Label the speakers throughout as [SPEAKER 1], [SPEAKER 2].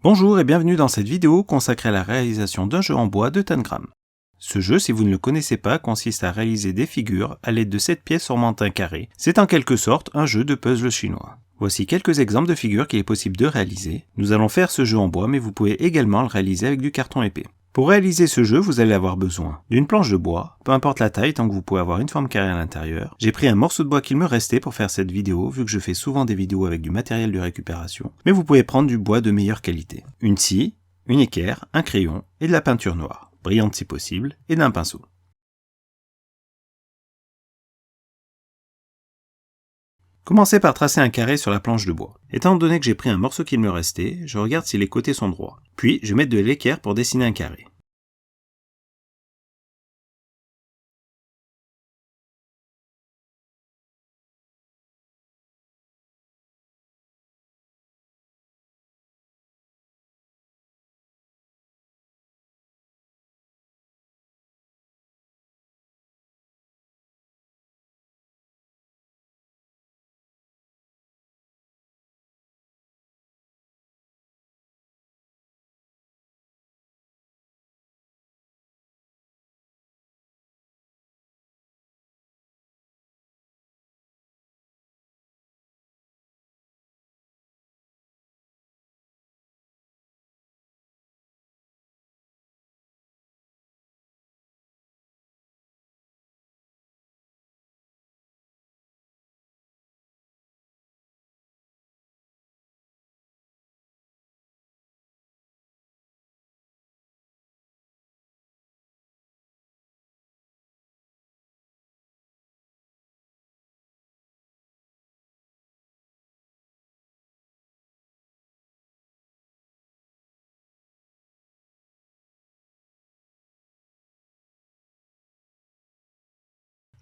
[SPEAKER 1] Bonjour et bienvenue dans cette vidéo consacrée à la réalisation d'un jeu en bois de Tangram. Ce jeu, si vous ne le connaissez pas, consiste à réaliser des figures à l'aide de 7 pièces formant un carré. C'est en quelque sorte un jeu de puzzle chinois. Voici quelques exemples de figures qu'il est possible de réaliser. Nous allons faire ce jeu en bois, mais vous pouvez également le réaliser avec du carton épais. Pour réaliser ce jeu, vous allez avoir besoin d'une planche de bois, peu importe la taille tant que vous pouvez avoir une forme carrée à l'intérieur. J'ai pris un morceau de bois qu'il me restait pour faire cette vidéo, vu que je fais souvent des vidéos avec du matériel de récupération, mais vous pouvez prendre du bois de meilleure qualité. Une scie, une équerre, un crayon et de la peinture noire, brillante si possible, et d'un pinceau. Commencez par tracer un carré sur la planche de bois. Étant donné que j'ai pris un morceau qu'il me restait, je regarde si les côtés sont droits. Puis, je vais mettre de l'équerre pour dessiner un carré.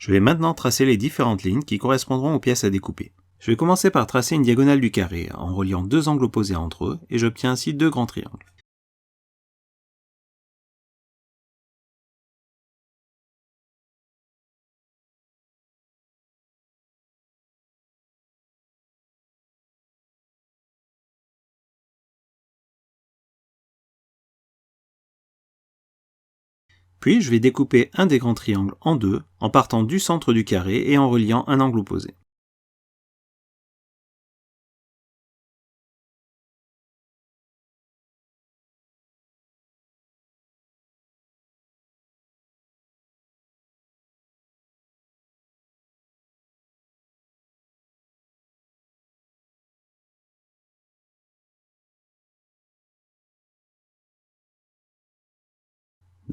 [SPEAKER 1] Je vais maintenant tracer les différentes lignes qui correspondront aux pièces à découper. Je vais commencer par tracer une diagonale du carré en reliant deux angles opposés entre eux et j'obtiens ainsi deux grands triangles. Puis je vais découper un des grands triangles en deux en partant du centre du carré et en reliant un angle opposé.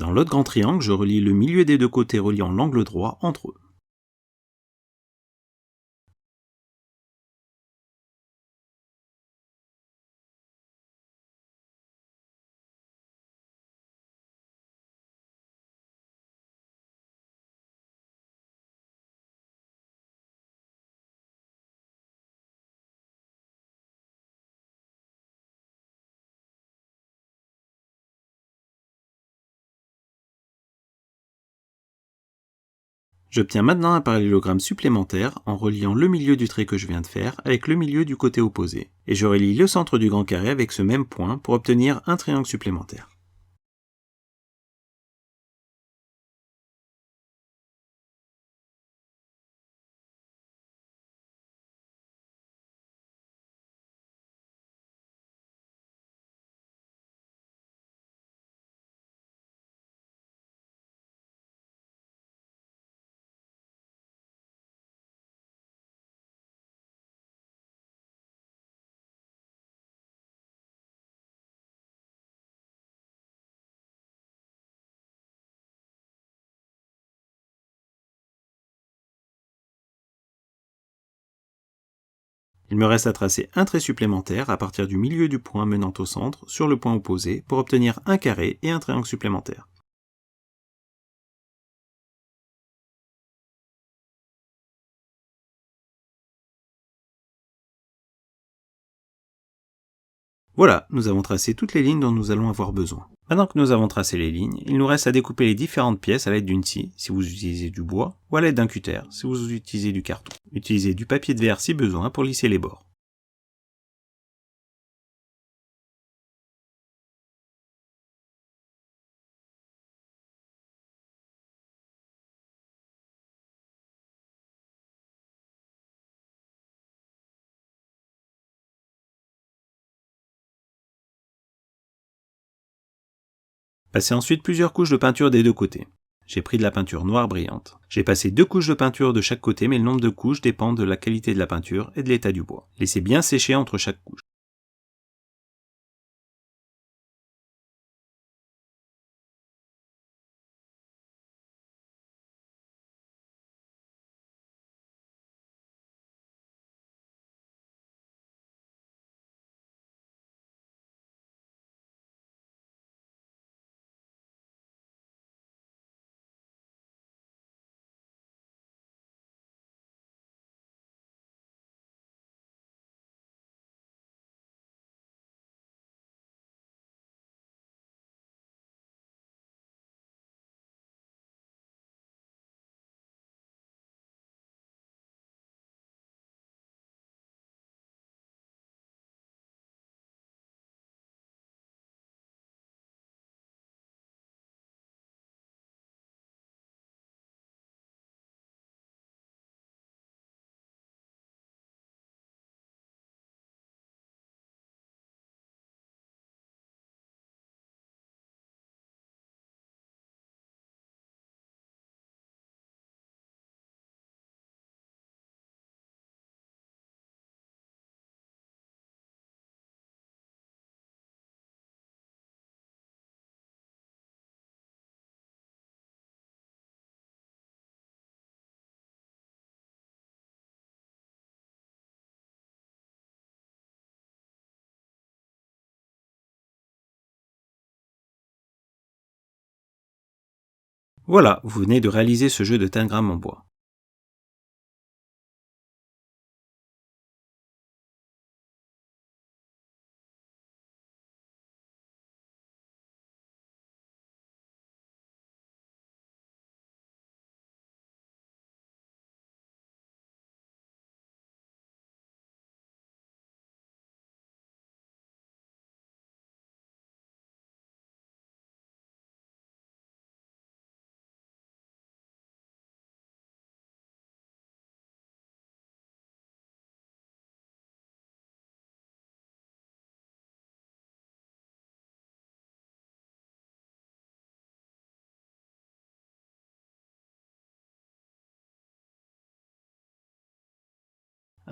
[SPEAKER 1] Dans l'autre grand triangle, je relie le milieu des deux côtés reliant l'angle droit entre eux. J'obtiens maintenant un parallélogramme supplémentaire en reliant le milieu du trait que je viens de faire avec le milieu du côté opposé. Et je relie le centre du grand carré avec ce même point pour obtenir un triangle supplémentaire. Il me reste à tracer un trait supplémentaire à partir du milieu du point menant au centre sur le point opposé pour obtenir un carré et un triangle supplémentaire. Voilà, nous avons tracé toutes les lignes dont nous allons avoir besoin. Maintenant que nous avons tracé les lignes, il nous reste à découper les différentes pièces à l'aide d'une scie, si vous utilisez du bois, ou à l'aide d'un cutter, si vous utilisez du carton. Utilisez du papier de verre si besoin pour lisser les bords. Passez ensuite plusieurs couches de peinture des deux côtés. J'ai pris de la peinture noire brillante. J'ai passé 2 couches de peinture de chaque côté, mais le nombre de couches dépend de la qualité de la peinture et de l'état du bois. Laissez bien sécher entre chaque couche. Voilà, vous venez de réaliser ce jeu de Tangram en bois.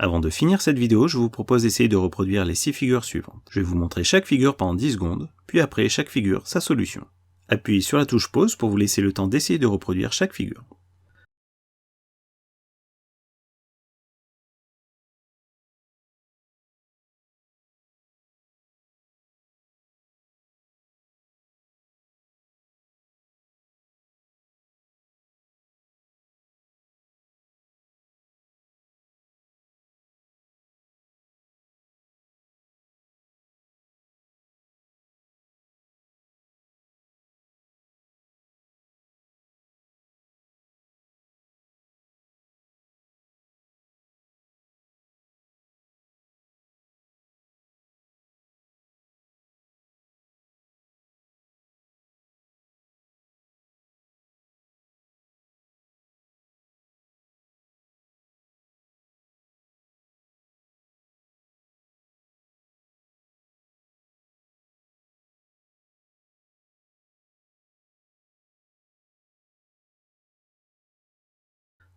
[SPEAKER 1] Avant de finir cette vidéo, je vous propose d'essayer de reproduire les 6 figures suivantes. Je vais vous montrer chaque figure pendant 10 secondes, puis après chaque figure sa solution. Appuyez sur la touche pause pour vous laisser le temps d'essayer de reproduire chaque figure.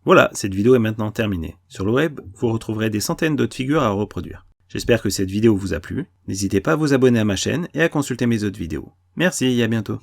[SPEAKER 1] Voilà, cette vidéo est maintenant terminée. Sur le web, vous retrouverez des centaines d'autres figures à reproduire. J'espère que cette vidéo vous a plu. N'hésitez pas à vous abonner à ma chaîne et à consulter mes autres vidéos. Merci et à bientôt.